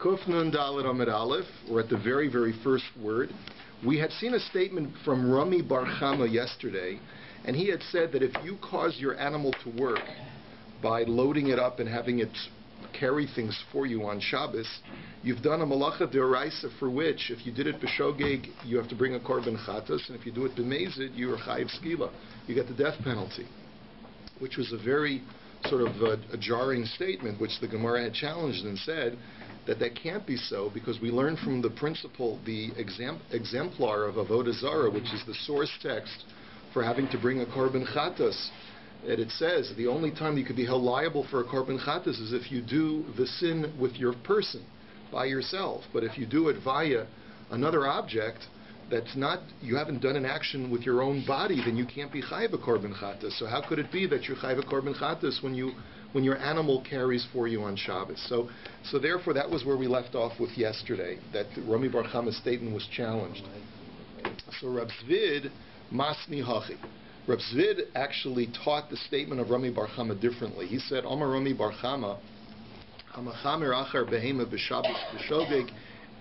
Kufnun Dalet Amid Aleph, we're at the very, very first word. We had seen a statement from Rami Bar Chama yesterday, and he had said that if you cause your animal to work by loading it up and having it carry things for you on Shabbos, you've done a malacha d'oraisa for which, if you did it b'shogeg, you have to bring a korban chatas, and if you do it b'mezid, you are chayiv skila. You get the death penalty, which was a very sort of a jarring statement, which the Gemara had challenged and said that that can't be so, because we learn from the principle, the exemplar of Avodah Zarah, which is the source text for having to bring a korban chatas, that it says the only time you could be held liable for a korban chatas is if you do the sin with your person, by yourself. But if you do it via another object, that's not, you haven't done an action with your own body, then you can't be chayiv a korban chatas. So how could it be that you're chayiv a korban chatas when your animal carries for you on Shabbos? So therefore that was where we left off with yesterday, that Rami Bar Chama's statement was challenged. So Rab Zvid Masni Hachi. Rab Zvid actually taught the statement of Rami Bar Chama differently. He said, Amar Rami Bar Chama, Hamachamer achar behema b'Shabbos b'shogeg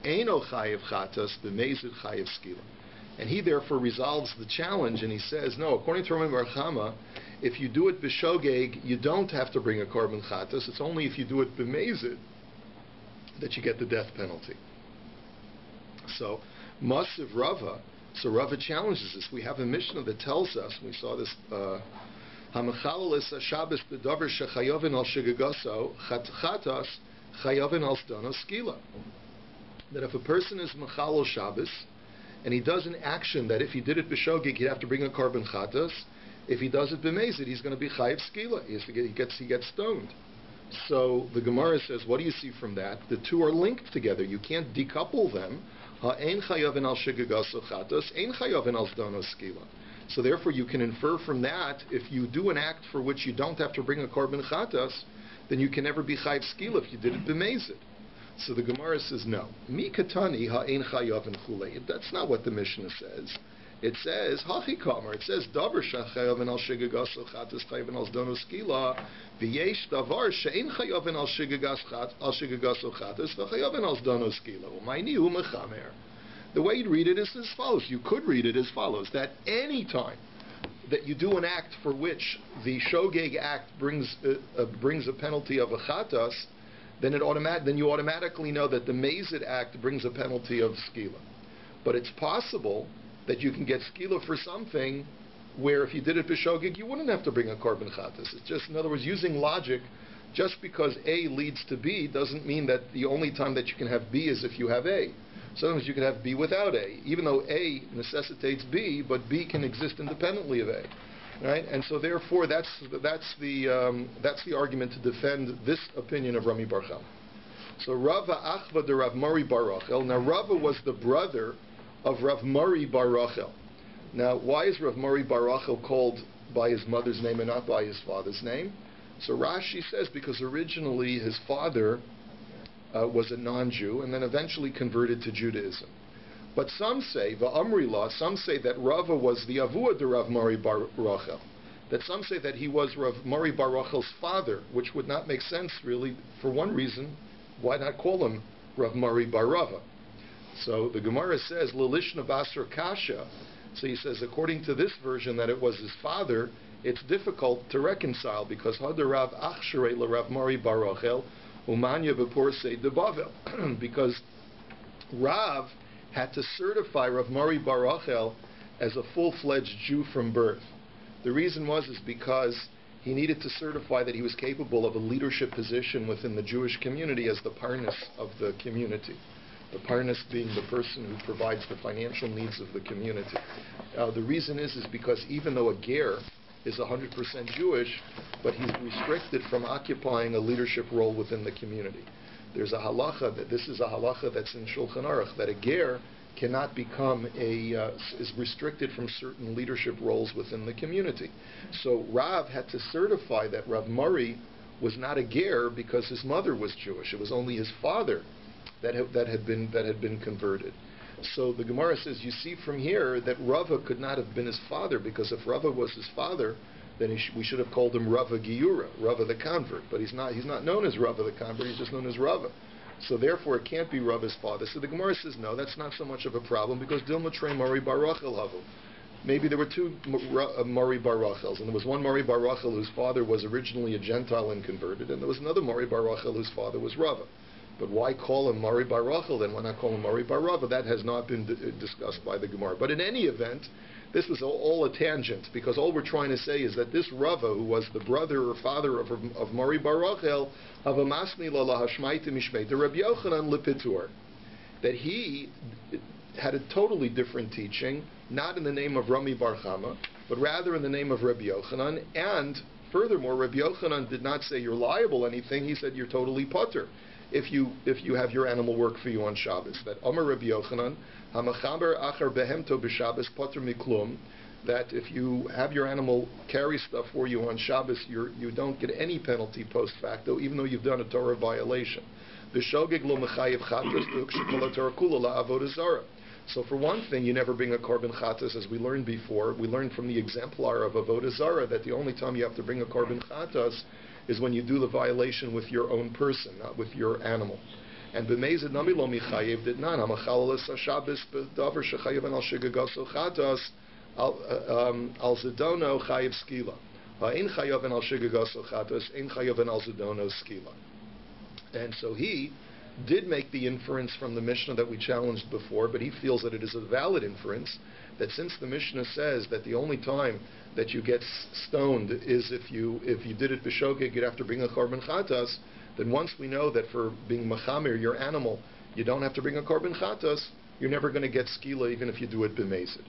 eino chayiv chatas b'mezid chayiv skila. And he therefore resolves the challenge, and he says, no, according to Rami Bar Chama, if you do it b'shogeg, you don't have to bring a korban chatas. It's only if you do it b'mezid that you get the death penalty. So, Masiv Rava, so Rava challenges this. We have a Mishnah that tells us, we saw this, Hamachalal is Shabbos b'davar shechayovin al shigagaso chatas chayovin al sdanos skila. That if a person is Machalal Shabbos, and he does an action that if he did it b'shogeg, he'd have to bring a korban chatas. If he does it b'mezid, he's going to be chayiv skila. He gets stoned. So the Gemara says, what do you see from that? The two are linked together. You can't decouple them. Ha'ein chayovin al shigagaso chatas, ein chayovin al sdanos skila. So therefore you can infer from that, if you do an act for which you don't have to bring a korban chatas, then you can never be chayiv skila if you did it b'mezid. So the Gemara says, no. Mi katani ha'ein chayovin chulei. That's not what the Mishnah says. It says, hachi kamer. It says, davar shechayovin al shigagaso chatas chayovin al sdanos skila, v'yesh davar she'ein chayovin al shigagaso chatas v'chayovin al sdanos skila. U'mayni hu mechamer. The way you'd read it is as follows. You could read it as follows, that any time that you do an act for which the shogeg act brings a penalty of a chatas, then you automatically know that the mezid act brings a penalty of skila. But it's possible that you can get skila for something where if you did it b'shogeg, you wouldn't have to bring a korban chatas. It's just, in other words, using logic, just because A leads to B doesn't mean that the only time that you can have B is if you have A. Sometimes you can have B without A, even though A necessitates B, but B can exist independently of A, right? And so therefore, that's the argument to defend this opinion of Rami Bar Chama. So Rava Achva de Rav Mari Bar Rachel. Now Rava was the brother of Rav Mari Bar Rachel. Now why is Rav Mari Bar Rachel called by his mother's name and not by his father's name? So Rashi says because originally his father was a non-Jew, and then eventually converted to Judaism. But some say, Va'amrila, some say that Rava was the Avua de Rav Mari Bar Rachel. That some say that he was Rav Mari Bar Rachel's father, which would not make sense really, for one reason. Why not call him Rav Mari Bar Rava? So the Gemara says, Lilishna Basar Kasha. So he says, according to this version, that it was his father, it's difficult to reconcile, because Hadar Rav Achsharei la Rav Mari Bar Rachel, Umanya B'Porsei de Bavel, because Rav had to certify Rav Mari Bar Rachel as a full-fledged Jew from birth. The reason was because he needed to certify that he was capable of a leadership position within the Jewish community as the parnas of the community. The parnas being the person who provides the financial needs of the community. The reason is because even though a ger is 100% Jewish, but he's restricted from occupying a leadership role within the community. There's a halacha, this is a halacha that's in Shulchan Aruch, that a ger cannot become is restricted from certain leadership roles within the community. So Rav had to certify that Rav Mari was not a ger because his mother was Jewish. It was only his father that had been converted. So the Gemara says, you see from here that Rava could not have been his father, because if Rava was his father, then we should have called him Rava Giura, Rava the convert. But he's not known as Rava the convert, he's just known as Rava. So therefore, it can't be Rava's father. So the Gemara says, no, that's not so much of a problem because Dilma Trey Mari Bar Rachel Havu. Maybe there were two Mari Bar Rachels, and there was one Mari Bar Rachel whose father was originally a Gentile and converted, and there was another Mari Bar Rachel whose father was Rava. But why call him Mari Bar Rachel then? Why not call him Mari Bar Rava? That has not been discussed by the Gemara. But in any event, this was all a tangent, because all we're trying to say is that this Rava, who was the brother or father of Mari Bar Rachel, Havamasni la hashmaita mishmei, the Rabbi Yochanan lepitur, that he had a totally different teaching, not in the name of Rami Bar Chama, but rather in the name of Rabbi Yochanan. And furthermore, Rabbi Yochanan did not say you're liable anything. He said you're totally putter if you have your animal work for you on Shabbos. That Amar Rabbi Yochanan, hamachaber achar behemto b'Shabbos putter miklum, that if you have your animal carry stuff for you on Shabbos, you don't get any penalty post facto, even though you've done a Torah violation. B'shogeg lo mechayev chatos b'ukshekol Torah kula la'avodah zarah. So for one thing, you never bring a korban chatas, as we learned before. We learned from the exemplar of avodah zarah that the only time you have to bring a korban chatas is when you do the violation with your own person, not with your animal. And b'meized nami lo michayev did not. Hamachal l'sashabis b'davar shechayev an al shigagoso chatas al zidono chayev skila. Ha'in chayev an al shigagoso chatas, ein chayev an al zidono skila. And so he did make the inference from the Mishnah that we challenged before, but he feels that it is a valid inference, that since the Mishnah says that the only time that you get stoned is if you did it b'shogeg, you'd have to bring a korban chatas, then once we know that for being machamir, your animal, you don't have to bring a korban chatas, you're never going to get skila even if you do it b'mezid.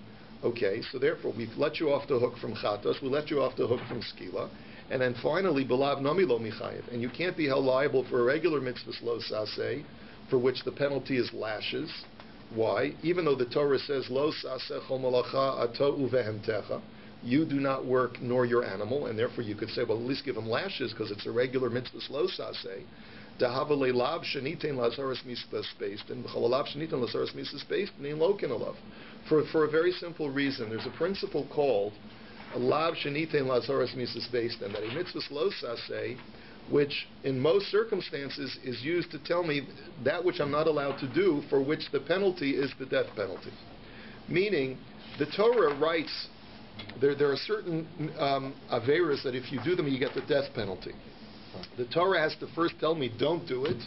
Okay, so therefore we've let you off the hook from chatas, we let you off the hook from skila, and then finally, belav nami lo michayev, and you can't be held liable for a regular mitzvah lo saseh, for which the penalty is lashes. Why? Even though the Torah says lo saseh chol malacha ato uvehemtecha, you do not work nor your animal, and therefore you could say, well, at least give him lashes because it's a regular mitzvah lo saseh. Dahavale lav shenitein lazaras mispas based, and b'chalalav shenitein lazaras mispas based, nein lokin alav. For a very simple reason, there's a principle called lav shenitein lazaras mispas based, and that a mitzvah lo saseh, which in most circumstances is used to tell me that which I'm not allowed to do, for which the penalty is the death penalty. Meaning, the Torah writes there are certain averas that if you do them, you get the death penalty. The Torah has to first tell me, don't do it,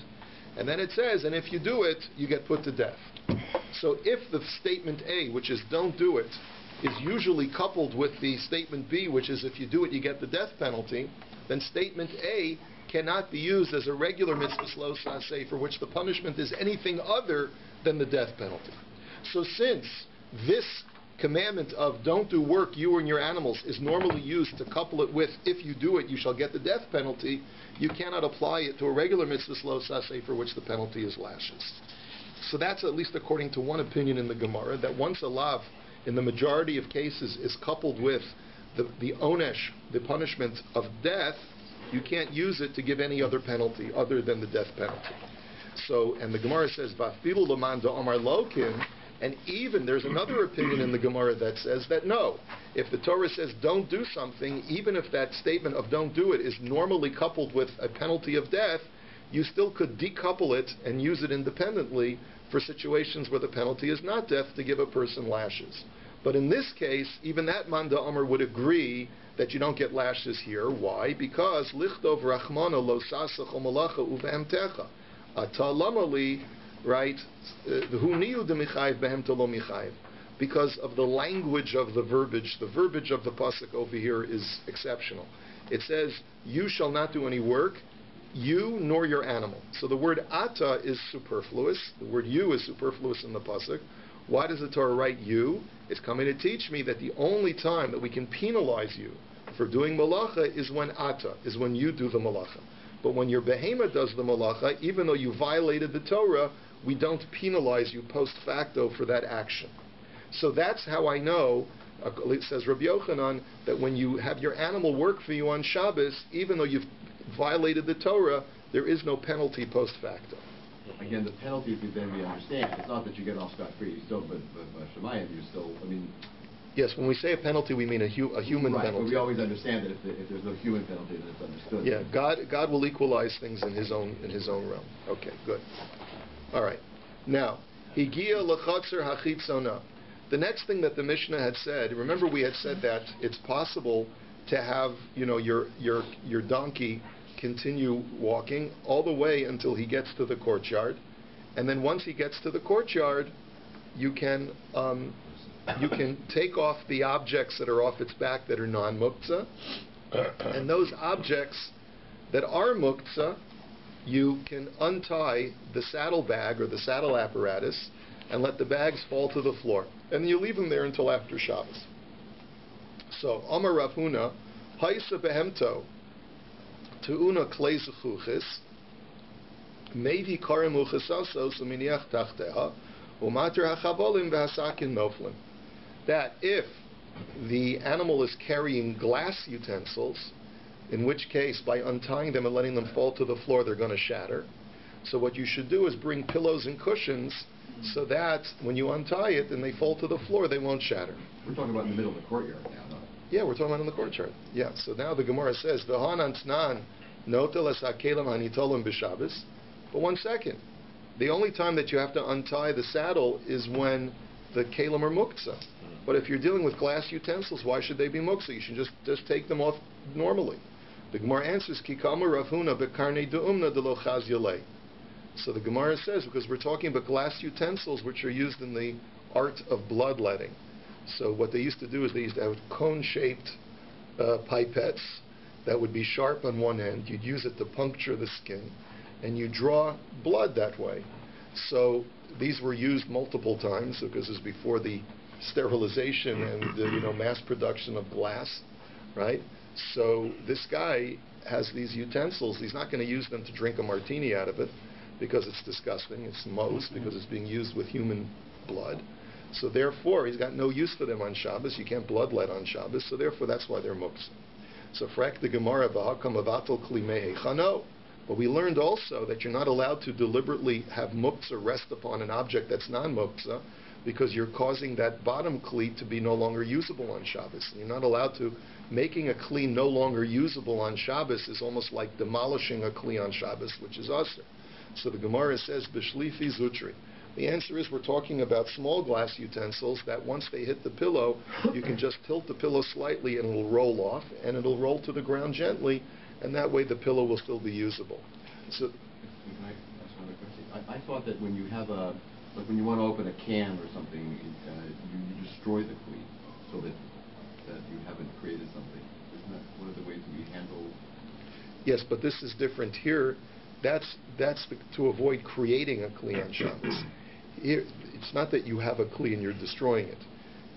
and then it says, and if you do it, you get put to death. So if the statement A, which is don't do it, is usually coupled with the statement B, which is if you do it, you get the death penalty, then statement A cannot be used as a regular mitzvah lo saseh for which the punishment is anything other than the death penalty. So since this commandment of don't do work, you and your animals, is normally used to couple it with if you do it, you shall get the death penalty, you cannot apply it to a regular mitzvah lo saseh for which the penalty is lashes. So that's at least according to one opinion in the Gemara, that once a lav, in the majority of cases, is coupled with the onesh, the punishment of death, you can't use it to give any other penalty other than the death penalty. So, and the Gemara says, Vafilu Laman Amar Lokin, and even there's another opinion in the Gemara that says that no, if the Torah says don't do something, even if that statement of don't do it is normally coupled with a penalty of death, you still could decouple it and use it independently for situations where the penalty is not death to give a person lashes. But in this case, even that Manda Amar would agree that you don't get lashes here. Why? Because Lichtov Rachmana lo sasach omalacha uvehemtecha. Ata lamali, right? Who niu de michayev behemta lo michayev. Because of the language of the verbiage of the pasuk over here is exceptional. It says, you shall not do any work, you nor your animal. So the word ata is superfluous. The word you is superfluous in the pasuk. Why does the Torah write you? It's coming to teach me that the only time that we can penalize you for doing malacha is when ata, is when you do the malacha. But when your behemoth does the malacha, even though you violated the Torah, we don't penalize you post facto for that action. So that's how I know, it says Rabbi Yochanan, that when you have your animal work for you on Shabbos, even though you've violated the Torah, there is no penalty post facto. Again, the penalty could then be understand. It's not that you get off scot-free. You still, but Shemayim, you still, I mean, Yes, when we say a penalty, we mean a human right, penalty. But we always understand that if there's no human penalty, then it's understood. Yeah, God will equalize things in His own realm. Okay, good. All right. Now, higia lechotzer hachitzona. The next thing that the Mishnah had said. Remember, we had said that it's possible to have your donkey continue walking all the way until he gets to the courtyard, and then once he gets to the courtyard, you can take off the objects that are off its back that are non-muktzah, and those objects that are muktzah, you can untie the saddle bag or the saddle apparatus and let the bags fall to the floor, and you leave them there until after Shabbos. So, Amar Rav Huna, Haisa behemto tu'una klei zechuchis, mevi karim uchesasos uminiach tachteha, umater hachavolim v'hasakin noflim. That if the animal is carrying glass utensils, in which case, by untying them and letting them fall to the floor, they're going to shatter. So what you should do is bring pillows and cushions so that when you untie it and they fall to the floor, they won't shatter. We're talking about in the middle of the courtyard now, no? Yeah, we're talking about in the courtyard. Yeah, so now the Gemara says, V'hanan tnan notel es hakelim hanitolim b'Shabbos. But one second. The only time that you have to untie the saddle is when the kelim are muktzah. But if you're dealing with glass utensils, why should they be muktzah? You should just take them off normally. The Gemara answers, Kikamu Rav Huna bekarnei de'umna de lo chaz yalei. So the Gemara says, because we're talking about glass utensils which are used in the art of bloodletting. So what they used to do is they used to have cone-shaped pipettes that would be sharp on one end. You'd use it to puncture the skin, and you draw blood that way. So these were used multiple times because it was before the sterilization and the mass production of glass, right? So this guy has these utensils. He's not going to use them to drink a martini out of it because it's disgusting. It's most because it's being used with human blood. So therefore, he's got no use for them on Shabbos. You can't bloodlet on Shabbos. So therefore, that's why they're muktzah. So frak the Gemara b'hakam avatel kli mehe chano. But we learned also that you're not allowed to deliberately have muktzah rest upon an object that's non-muktzah, because you're causing that bottom kli to be no longer usable on Shabbos. And you're not allowed to. Making a kli no longer usable on Shabbos is almost like demolishing a kli on Shabbos, which is aser. So the Gemara says, b'shlifi zutri. The answer is we're talking about small glass utensils that once they hit the pillow, you can just tilt the pillow slightly and it'll roll off, and it'll roll to the ground gently, and that way the pillow will still be usable. So, can I ask another question? I thought that when you have like when you want to open a can or something, you destroy the kli so that you haven't created something. Isn't that one of the ways we handle? Yes, but this is different here. That's to avoid creating a kli on Shabbos. Here, it's not that you have a kli and you're destroying it.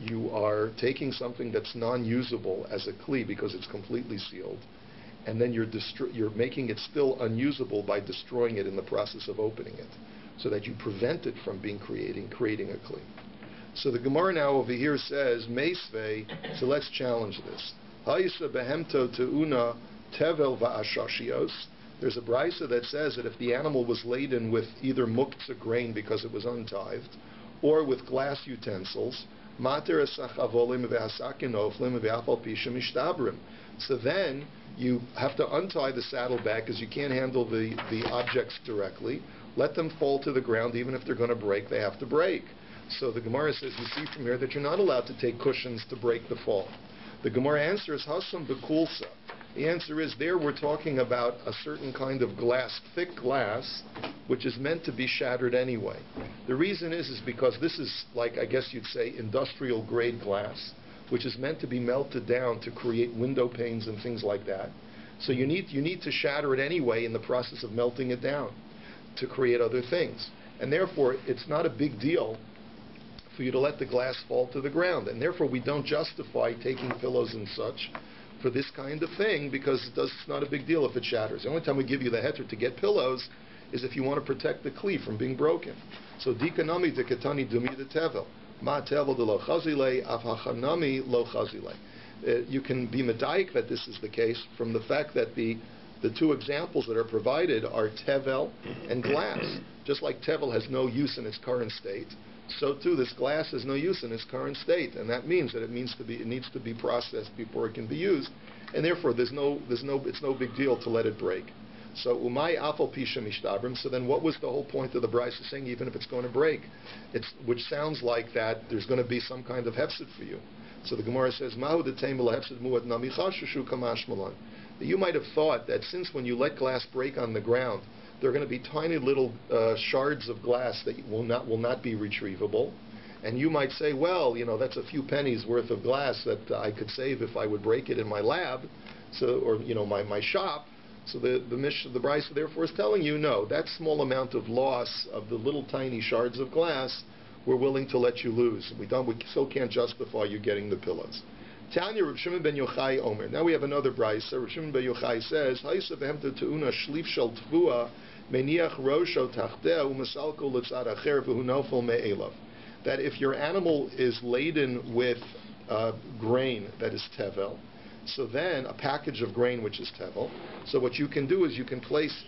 You are taking something that's non-usable as a kli because it's completely sealed, and then you're making it still unusable by destroying it in the process of opening it, so that you prevent it from being creating a kli. So the Gemara now over here says, Meisvei, so let's challenge this. Ha'isa behemto te'una tevel va'ashashios. There's a brisa that says that if the animal was laden with either muktzah grain because it was untithed, or with glass utensils, mater esachavolim ve'hasakin oflim ve'afal pisha mishtabrim. So then you have to untie the saddlebag because you can't handle the objects directly. Let them fall to the ground. Even if they're going to break, they have to break. So the Gemara says, you see from here that you're not allowed to take cushions to break the fall. The Gemara answers, Hasam bekulsa. The answer is there we're talking about a certain kind of glass, thick glass, which is meant to be shattered anyway. The reason is because this is like, I guess you'd say, industrial grade glass, which is meant to be melted down to create window panes and things like that. So you need to shatter it anyway in the process of melting it down to create other things. And therefore, it's not a big deal for you to let the glass fall to the ground. And therefore, we don't justify taking pillows and such for this kind of thing because it's not a big deal if it shatters. The only time we give you the heter to get pillows is if you want to protect the kli from being broken. So, dikanami dekatani dumi de tevel. Ma tevel de lo chazile, af hachanami lo chazile. You can be medayik that this is the case from the fact that the The two examples that are provided are tevel and glass. Just like tevel has no use in its current state, so too this glass has no use in its current state, and that means that it needs to be processed before it can be used, and therefore it's no big deal to let it break. So umay afal pisha mishtabrim. So then, what was the whole point of the brisa saying? Even if it's going to break, which sounds like that there's going to be some kind of hefsid for you. So the Gemara says, Mahu detayim hefsid muad nami chashushu kamash malan. You might have thought that since when you let glass break on the ground, there are going to be tiny little shards of glass that will not be retrievable, and you might say, well, that's a few pennies worth of glass that I could save if I would break it in my lab, or my shop. So the brisa therefore is telling you, no, that small amount of loss of the little tiny shards of glass, we're willing to let you lose. We still can't justify you getting the pillows. Tanya Reb Shimon ben Yochai Omer. Now we have another brisa. Reb Shimon ben Yochai says, "Ha'isa v'hemta te'una shlif shel tvua meniach rosho tachteh u'masalko l'tzad acher v'hu nofel me'elav." That if your animal is laden with grain that is tevel, so then a package of grain which is tevel. So what you can do is you can place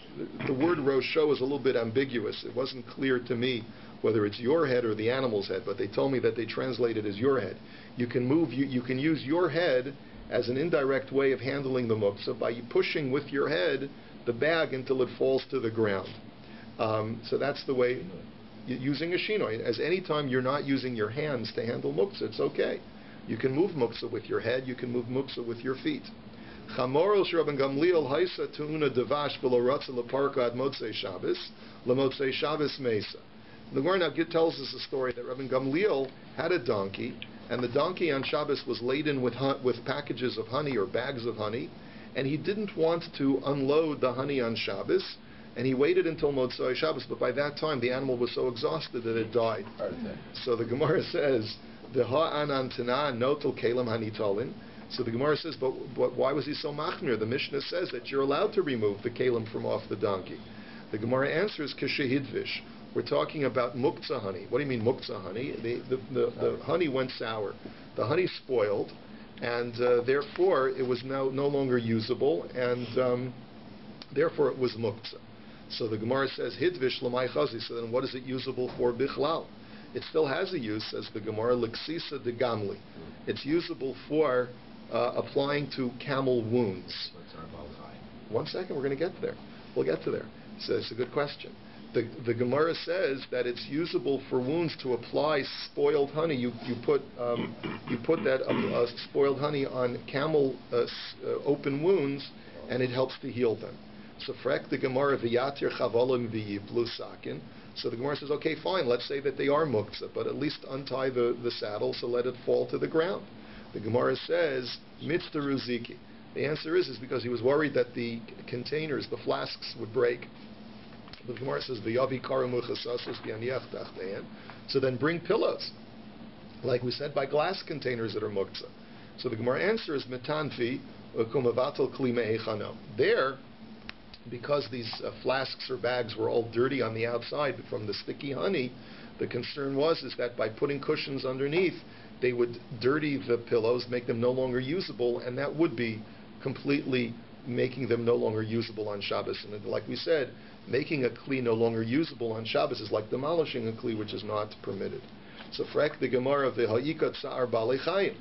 the word rosho is a little bit ambiguous. It wasn't clear to me whether it's your head or the animal's head, but they told me that they translate it as your head. You can use your head as an indirect way of handling the muktzah by pushing with your head the bag until it falls to the ground. So that's the way, using a shinoi. As any time you're not using your hands to handle muktzah, it's okay. You can move muktzah with your head, you can move muktzah with your feet. Chamorel Rabban Gamliel haisa tuuna devash v'lo ratza leparka ad motzei Shabbos lemotzei Shabbos meisa. The Gemara now tells us a story that Rabban Gamliel had a donkey, and the donkey on Shabbos was laden with packages of honey or bags of honey, and he didn't want to unload the honey on Shabbos, and he waited until Motzei Shabbos, but by that time the animal was so exhausted that it died. So the Gemara says, the ha'anan tana notel kelim hanitolin. So the Gemara says, but why was he so machmir? The Mishnah says that you're allowed to remove the kelim from off the donkey. The Gemara answers, keshehidvish. We're talking about muktzah honey. What do you mean muktzah honey? The honey went sour. The honey spoiled, and therefore it was now no longer usable, and therefore it was muktzah. So the Gemara says, hidvish l'may chazi. So then what is it usable for bichlal? It still has a use, says the Gemara, l'ksisa de gamli. It's usable for applying to camel wounds. One second, we're going to get there. We'll get to there. So it's a good question. The Gemara says that it's usable for wounds to apply spoiled honey. You put that spoiled honey on camel open wounds, and it helps to heal them. So frek the Gemara v'yatir chavolim v'yiblu sakin. So the Gemara says, okay, fine. Let's say that they are muktzah, but at least untie the saddle, so let it fall to the ground. The Gemara says mitzvah ruziki. The answer is because he was worried that the containers, the flasks, would break. The Gemara says, so then bring pillows, like we said, by glass containers that are muktzah. So the Gemara answer is metanfi kumavatal kli me'echano. There, because these flasks or bags were all dirty on the outside from the sticky honey, the concern is that by putting cushions underneath, they would dirty the pillows, make them no longer usable, and that would be completely making them no longer usable on Shabbos. And like we said, making a kli no longer usable on Shabbos is like demolishing a kli, which is not permitted. So frek the Gemara v'ha'ika tsar balei chayim.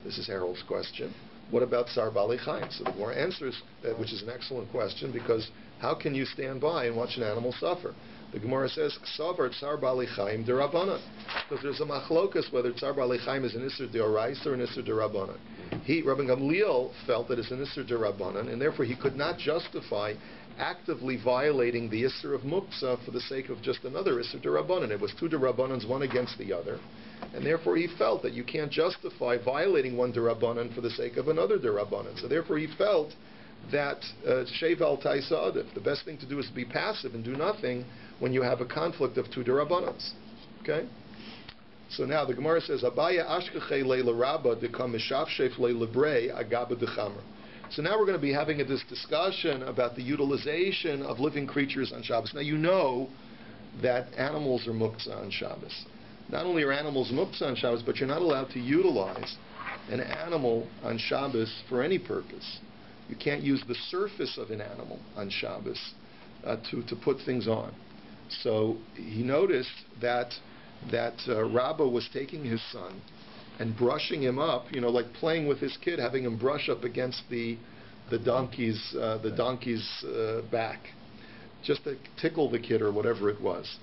This is Harold's question. What about tsar balei chayim? So the Gemara answers, which is an excellent question, because how can you stand by and watch an animal suffer? The Gemara says, Ksavar tsar balei chayim derabanan. Because there's a machlokas whether tsar balei chayim is an isser deoraisa or an isser derabanan. Rabbi Gamliel felt that it's an isser derabanan, and therefore he could not justify actively violating the isser of muktzah for the sake of just another isser derabanan. It was two derabanans, one against the other, and therefore he felt that you can't justify violating one derabanan for the sake of another derabanan. So therefore he felt that sheval taisa adif. The best thing to do is to be passive and do nothing when you have a conflict of two derabanans. Okay? So now the Gemara says, Abaya ashkechei leila rabba dekam mishafshef leila brei agaba dechamra. So now we're going to be having this discussion about the utilization of living creatures on Shabbos. Now you know that animals are muktzah on Shabbos. Not only are animals muktzah on Shabbos, but you're not allowed to utilize an animal on Shabbos for any purpose. You can't use the surface of an animal on Shabbos to put things on. So he noticed that Rabbi was taking his son and brushing him up, like playing with his kid, having him brush up against the donkey's back, just to tickle the kid or whatever it was.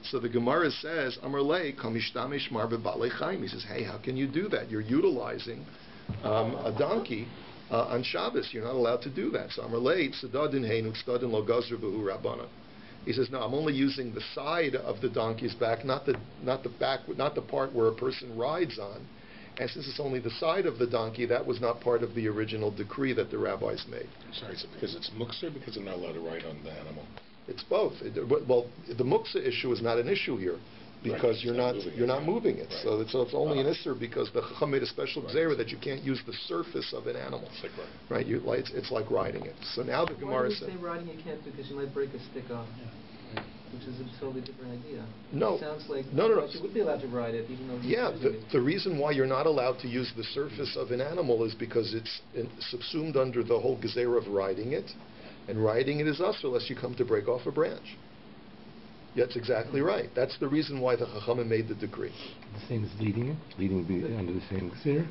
So the Gemara says, Amar lei kamishtamish mar b'balei chaim. He says, hey, how can you do that? You're utilizing a donkey on Shabbos. You're not allowed to do that. So Amar lei tzadadin heinu tzadadin lo gazru b'hu rabbana. He says, no, I'm only using the side of the donkey's back, not the part where a person rides on. And since it's only the side of the donkey, that was not part of the original decree that the rabbis made. Sorry, so because it's muktzah, because they're not allowed to ride on the animal? It's both. Well, the muktzah issue is not an issue here because right, you're not moving it. Right. So it's only an isser because the Chacham made a special gzera that you can't use the surface of an animal. It's like riding. Right? It's like riding it. So now the Gemara says. Why do you say riding you can't do because you might break a stick off? Yeah. Which is a totally different idea. No. It sounds like No. you would be allowed to ride it even though The reason why you're not allowed to use the surface of an animal is because it's subsumed under the whole gzera of riding it, and riding it is usher unless you come to break off a branch. That's exactly right. That's the reason why the Chachamim made the decree. The same as leading it? Leading would be under the same gzera?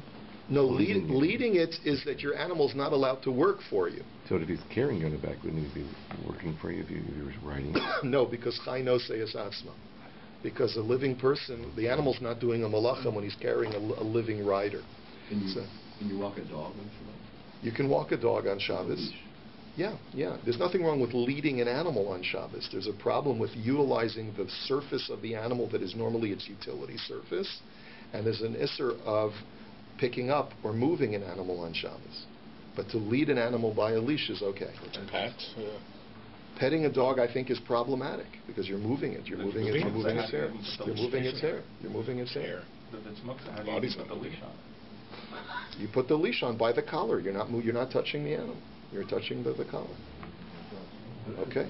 No, leading it is that your animal's not allowed to work for you. So if he's carrying you on the back, wouldn't he be working for you if you were riding it? No, because Chai no seyas atzma. Because a living person, the animal's not doing a malacha when he's carrying a living rider. Can you walk a dog on Shabbos? You can walk a dog on Shabbos. Yeah. There's nothing wrong with leading an animal on Shabbos. There's a problem with utilizing the surface of the animal that is normally its utility surface, and there's an isser of picking up or moving an animal on Shabbos. But to lead an animal by a leash is okay. Petting a dog, I think, is problematic because you're moving it. You're moving its hair. You're moving its hair. You're moving its hair. How do you put the leash on? You put the leash on by the collar. You're not touching the animal. You're touching the collar. Okay.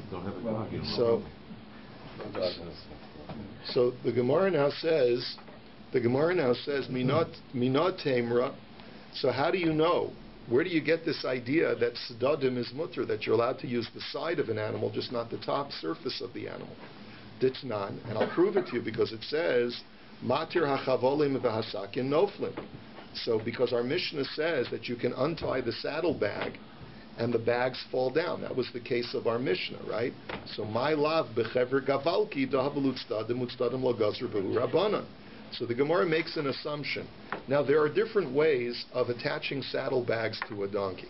So the Gemara now says, minot temra. So how do you know? Where do you get this idea that sedadim is mutter, that you're allowed to use the side of an animal, just not the top surface of the animal? Ditnan, and I'll prove it to you because it says matir hachavolim v'hasakin noflim. So because our Mishnah says that you can untie the saddlebag and the bags fall down. That was the case of our Mishnah, right? So my lav bechever gavalki dahavelut stadim utstadim lo gazr b'hu rabbanan. So the Gemara makes an assumption. Now there are different ways of attaching saddlebags to a donkey.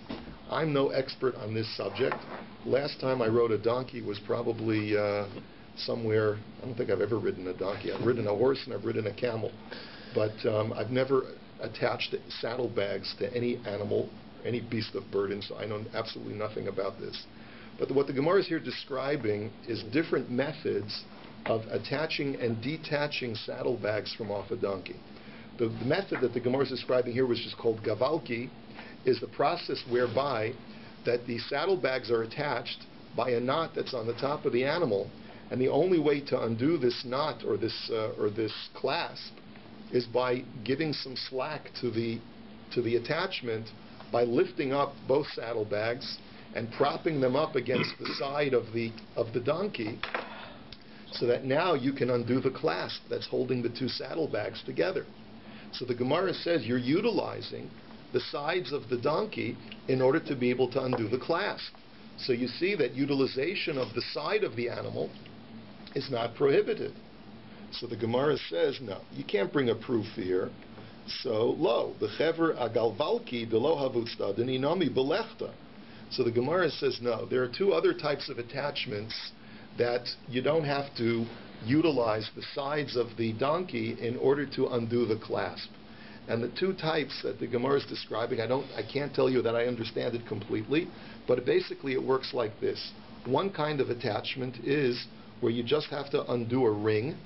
I'm no expert on this subject. Last time I rode a donkey was probably somewhere. I don't think I've ever ridden a donkey. I've ridden a horse and I've ridden a camel, but I've never attached saddlebags to any animal, any beast of burden, so I know absolutely nothing about this. But what the Gemara is here describing is different methods of attaching and detaching saddlebags from off a donkey. The method that the Gemara is describing here, which is called gavalki, is the process whereby that the saddlebags are attached by a knot that's on the top of the animal, and the only way to undo this knot or this clasp is by giving some slack to the attachment by lifting up both saddlebags and propping them up against the side of the donkey, so that now you can undo the clasp that's holding the two saddlebags together. So the Gemara says you're utilizing the sides of the donkey in order to be able to undo the clasp. So you see that utilization of the side of the animal is not prohibited. So the Gemara says, no, you can't bring a proof here. So, lo, the chever agalvalki de lo havutsta deninami belechta. So the Gemara says, no, there are two other types of attachments that you don't have to utilize the sides of the donkey in order to undo the clasp. And the two types that the Gemara is describing, I can't tell you that I understand it completely, but basically it works like this. One kind of attachment is where you just have to undo a ring,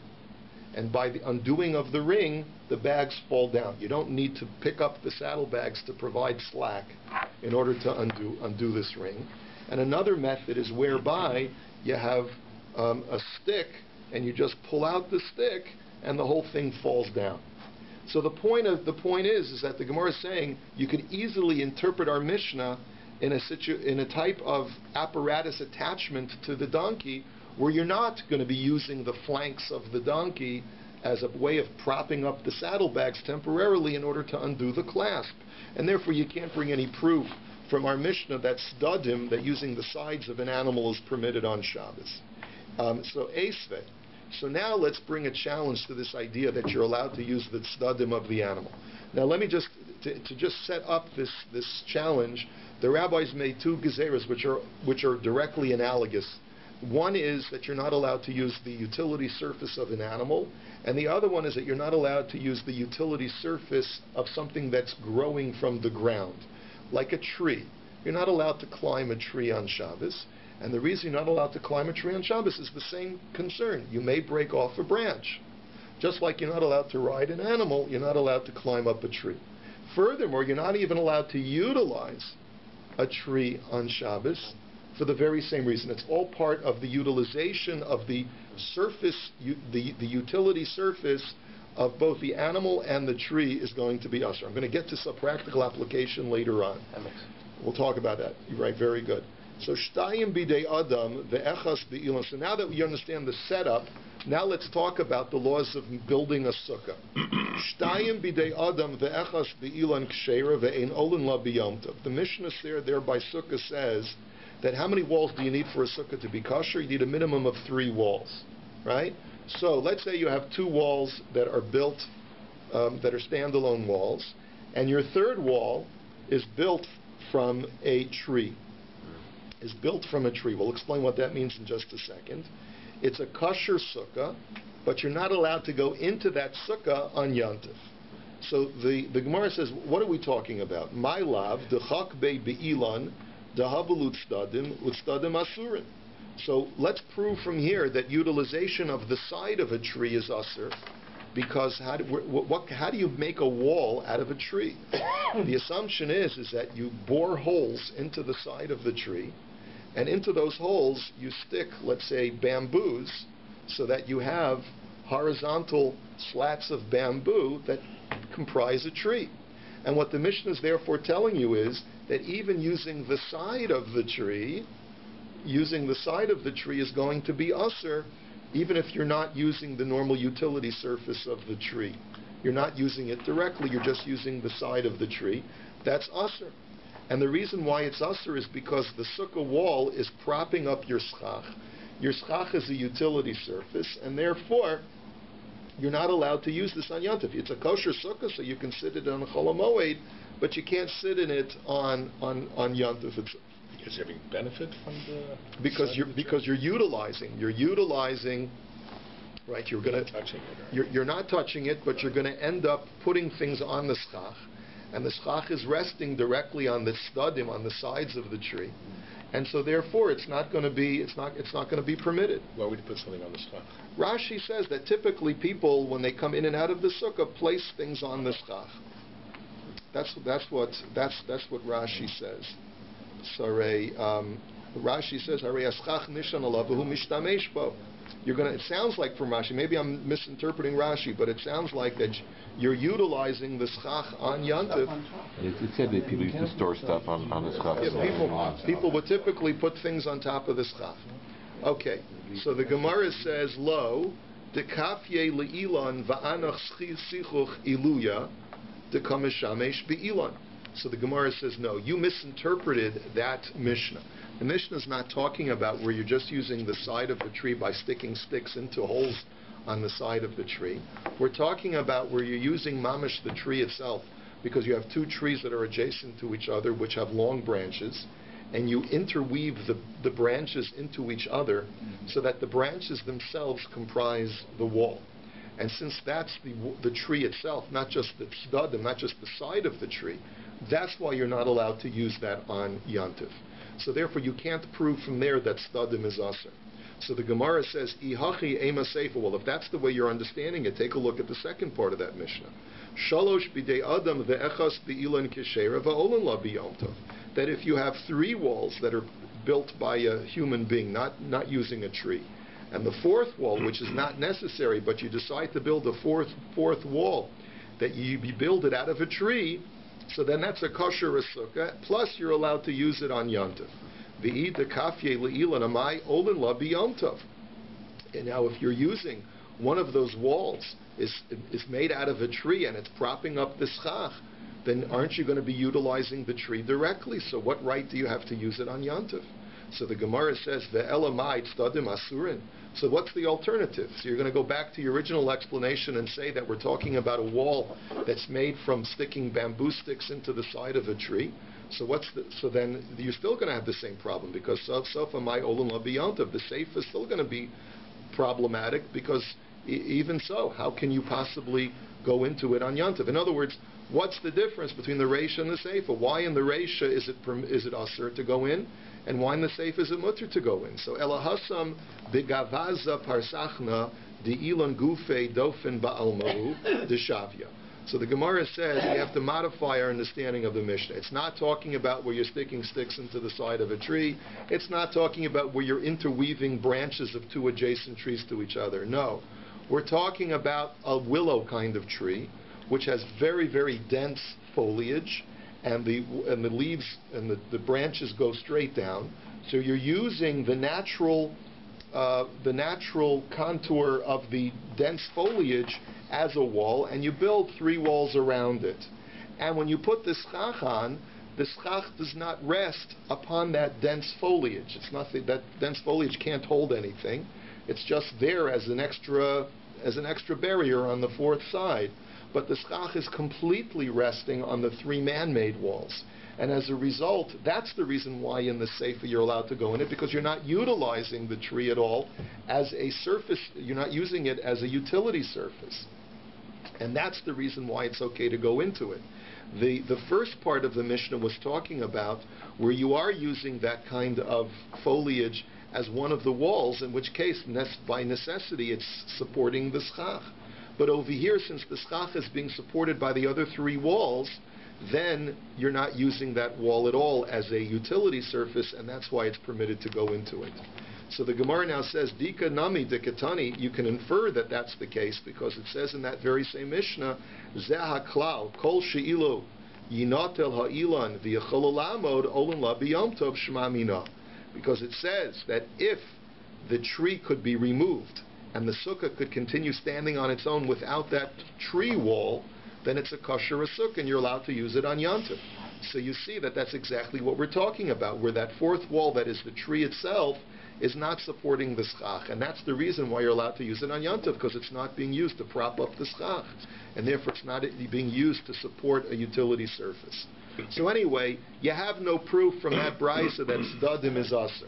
and by the undoing of the ring, the bags fall down. You don't need to pick up the saddlebags to provide slack in order to undo this ring. And another method is whereby you have a stick, and you just pull out the stick, and the whole thing falls down. So the point is that the Gemara is saying you can easily interpret our Mishnah in a type of apparatus attachment to the donkey where you're not going to be using the flanks of the donkey as a way of propping up the saddlebags temporarily in order to undo the clasp. And therefore you can't bring any proof from our Mishnah that stadim, that using the sides of an animal is permitted on Shabbos. So Esve. So now let's bring a challenge to this idea that you're allowed to use the stadim of the animal. Now let me just, to just set up this challenge, the rabbis made two gezeras which are directly analogous. One is that you're not allowed to use the utility surface of an animal, and the other one is that you're not allowed to use the utility surface of something that's growing from the ground, like a tree. You're not allowed to climb a tree on Shabbos, and the reason you're not allowed to climb a tree on Shabbos is the same concern. You may break off a branch. Just like you're not allowed to ride an animal, you're not allowed to climb up a tree. Furthermore, you're not even allowed to utilize a tree on Shabbos for the very same reason. It's all part of the utilization of the surface, the utility surface of both the animal and the tree is going to be usher. I'm going to get to some practical application later on. We'll talk about that. You're right, very good. So shtayim bidei adam ve'echas be'ilan. So now that we understand the setup, now let's talk about the laws of building a sukkah. Shtayim bidei adam ve'echas be'ilan k'sheira ve'ein olin la b'yom tov. The Mishnah there by sukkah says that how many walls do you need for a sukkah to be kosher? You need a minimum of 3 walls, right? So let's say you have 2 walls that are built, that are standalone walls, and your third wall is built from a tree. We'll explain what that means in just a second. It's a kosher sukkah, but you're not allowed to go into that sukkah on Yantif. So the Gemara says, what are we talking about? My lav, dechak be be'ilan, dahabalut stadim, utstadim asurin. So let's prove from here that utilization of the side of a tree is asur, because how do you make a wall out of a tree? The assumption is that you bore holes into the side of the tree, and into those holes you stick, let's say, bamboos, so that you have horizontal slats of bamboo that comprise a tree. And what the Mishnah is therefore telling you is that even using the side of the tree is going to be usur, even if you're not using the normal utility surface of the tree. You're not using it directly, you're just using the side of the tree. That's usur. And the reason why it's usur is because the sukkah wall is propping up your schach. Your schach is a utility surface, and therefore you're not allowed to use this on Yantif. It's a kosher sukkah, so you can sit it on Chol HaMoed, but you can't sit in it on Yantif. Because you're having benefit from the... Because you're utilizing, right, you're going to... touching it. Right? You're not touching it, but you're going to end up putting things on the schach, and the schach is resting directly on the stadim, on the sides of the tree. And so therefore it's not going to be permitted. Why would you put something on the schach? Rashi says that typically people, when they come in and out of the sukkah, place things on the schach. That's what Rashi says. So Rashi says, it sounds like from Rashi, maybe I'm misinterpreting Rashi, but it sounds like that you're utilizing the schach on Yantif. It said that people used to store stuff on the schach. Yeah, people would typically put things on top of the schach. Okay, so the Gemara says, Lo, dekafye le'ilan va'anach sichuch iluya, dekameshamesh be'ilan. So the Gemara says, no, you misinterpreted that Mishnah. The Mishnah is not talking about where you're just using the side of the tree by sticking sticks into holes on the side of the tree. We're talking about where you're using mamish, the tree itself, because you have 2 trees that are adjacent to each other, which have long branches, and you interweave the branches into each other so that the branches themselves comprise the wall. And since that's the tree itself, not just the stadim, not just the side of the tree, that's why you're not allowed to use that on Yantif. So therefore you can't prove from there that stadim is asur. So the Gemara says, Ihachi ema seifa. Well, if that's the way you're understanding it, take a look at the second part of that Mishnah. Shalosh bidei adam ve'echas be'ilan k'sheira va'olan la b'yom tov. That if you have 3 walls that are built by a human being, not using a tree, and the 4th wall, which is not necessary, but you decide to build a fourth wall, that you build it out of a tree, So then that's a kosher sukkah, plus you're allowed to use it on Yontif. And now if you're using one of those walls is made out of a tree and it's propping up the schach, then aren't you going to be utilizing the tree directly? So what right do you have to use it on Yontif? So the Gemara says, Ve'elamai tzdadim asurin. So what's the alternative? So you're going to go back to your original explanation and say that we're talking about a wall that's made from sticking bamboo sticks into the side of a tree. So then you're still going to have the same problem, because sofa my olin la biyontav, the safe is still going to be problematic, because even so, how can you possibly go into it on Yontav? In other words, what's the difference between the Reisha and the Seifa? Why in the Reisha is it asur to go in, and why in the Seifa is it mutter to go in? So Elahasam begavaza parsachna de'ilan gufe dofen ba'almahu deshavya. So the Gemara says we have to modify our understanding of the Mishnah. It's not talking about where you're sticking sticks into the side of a tree. It's not talking about where you're interweaving branches of two adjacent trees to each other. No. We're talking about a willow kind of tree, which has very, very dense foliage, and the leaves and the branches go straight down. So you're using the natural contour of the dense foliage as a wall, and you build three walls around it. And when you put the schach on, the schach does not rest upon that dense foliage. It's nothing. That dense foliage can't hold anything. It's just there as an extra barrier on the fourth side. But the schach is completely resting on the three man-made walls. And as a result, that's the reason why in the Sefer you're allowed to go in it, because you're not utilizing the tree at all as a surface. You're not using it as a utility surface. And that's the reason why it's okay to go into it. The first part of the Mishnah was talking about where you are using that kind of foliage as one of the walls, in which case, by necessity, it's supporting the schach. But over here, since the schach is being supported by the other three walls, then you're not using that wall at all as a utility surface, and that's why it's permitted to go into it. So the Gemara now says, Dika nami dikatani, you can infer that that's the case, because it says in that very same Mishnah, Zeh klal kol she'ilu yinatel ha'ilan v'yachol lamod olin la b'yom tov shema mina. Because it says that if the tree could be removed and the sukkah could continue standing on its own without that tree wall, then it's a kosher sukkah and you're allowed to use it on Yontif. So you see that that's exactly what we're talking about, where that fourth wall, that is the tree itself, is not supporting the schach. And that's the reason why you're allowed to use it on Yontif, because it's not being used to prop up the schach. And therefore it's not being used to support a utility surface. So anyway, you have no proof from that brisa that tzdadim is asur.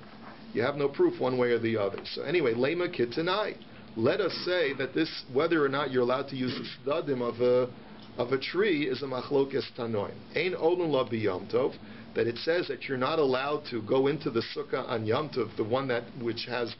You have no proof one way or the other. So anyway, lema kitanai. Let us say that this, whether or not you're allowed to use the tzdadim of a tree, is a machlokes tanoim. Ein olun la b'yom tov, that it says that you're not allowed to go into the sukkah on Yom Tov, the one which has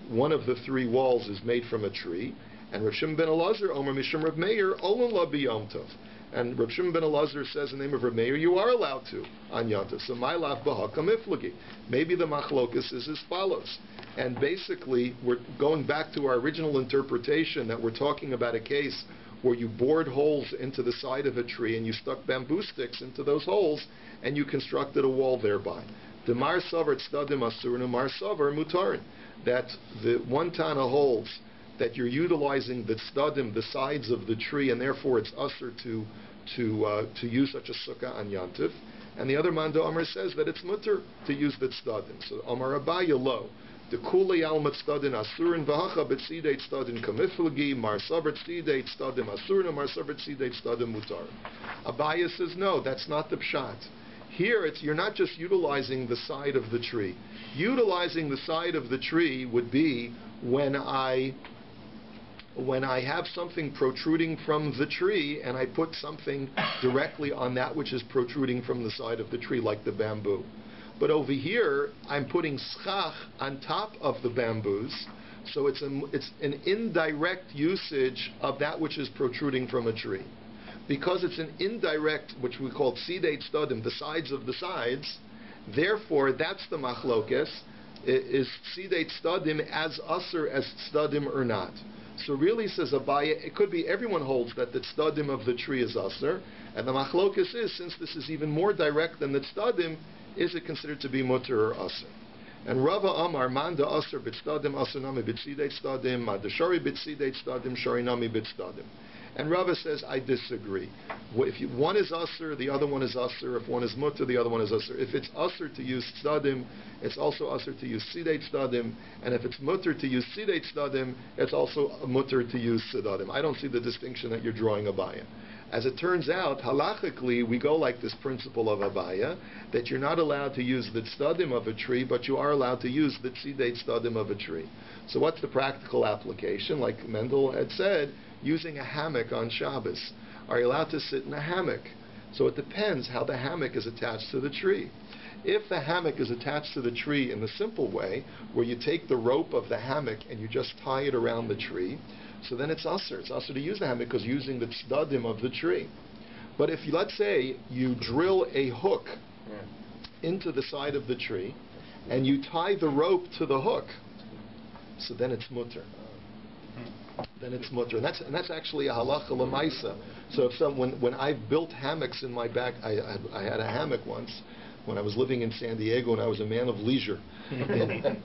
one of the three walls is made from a tree. And Rav Shimon ben Elazar, Omer Mishum Rav Meir, olun la b'yom tov. And Rav Shimon ben Elazar says in the name of Rav Meir, you are allowed to on Yom Tov. So my lav b'hakam iflagi. Maybe the machlokes is as follows. And basically, we're going back to our original interpretation that we're talking about a case where you bored holes into the side of a tree and you stuck bamboo sticks into those holes and you constructed a wall thereby. The mar savar tzdadim asur and mar savar mutarin. That the one tana holds that you're utilizing the tzdadim, the sides of the tree, and therefore it's usher to use such a sukkah on Yantiv. And the other mando Amar says that it's mutter to use the tzdadim. So Amar Abaya lo. The kuli alma tzadin asurin v'hacha b'tzidei tzadin kamiflagi mar savar tzidei tzadin asurin mar savar tzidei tzadin mutar. Abaya says no, that's not the pshat. Here you're not just utilizing the side of the tree. Utilizing the side of the tree would be when I have something protruding from the tree and I put something directly on that which is protruding from the side of the tree, like the bamboo. But over here, I'm putting schach on top of the bamboos, so it's an indirect usage of that which is protruding from a tree. Because it's an indirect, which we call tzidei tzdadim, the sides of the sides, therefore that's the machlokes, is tzidei tzdadim as usher as tzdadim or not. So really, says Abaye, it could be everyone holds that the tzdadim of the tree is aser, and the machlokus is, since this is even more direct than the tzdadim, is it considered to be mutter or aser? And Rava Amar, Manda aser b'tzdadim, aser nami b'tzidei tzdadim, madashari b'tzidei tzdadim, shari nami b'tzdadim. And Rava says, I disagree. If one is aser, the other one is aser. If one is mutter, the other one is aser. If it's aser to use tzdadim, it's also aser to use sidei tzdadim. And if it's mutter to use sidei tzdadim, it's also mutter to use tzdadim. I don't see the distinction that you're drawing, Abaya. As it turns out, halachically, we go like this principle of Abaya, that you're not allowed to use the tzdadim of a tree, but you are allowed to use the tzidei tzdadim of a tree. So what's the practical application? Like Mendel had said, using a hammock on Shabbos. Are you allowed to sit in a hammock? So it depends how the hammock is attached to the tree. If the hammock is attached to the tree in the simple way, where you take the rope of the hammock and you just tie it around the tree, so then it's aser. It's aser to use the hammock because you're using the tzdadim of the tree. But if, let's say, you drill a hook into the side of the tree and you tie the rope to the hook, so then it's mutter. Then it's mutter, and that's actually a halacha l'maisa. So if when I've built hammocks in my back, I had a hammock once when I was living in San Diego, and I was a man of leisure, and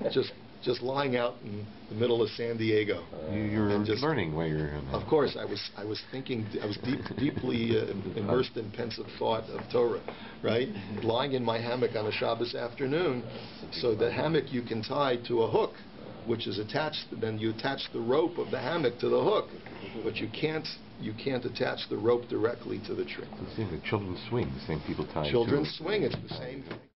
just lying out in the middle of San Diego. You're just learning while you're. Of course, I was thinking. I was deeply immersed in pensive thought of Torah, right? Lying in my hammock on a Shabbos afternoon. So the hammock you can tie to a hook, which is attached. Then you attach the rope of the hammock to the hook, but you can't attach the rope directly to the tree. It seems like children swing. The same people tie. Children swing. It's the same thing.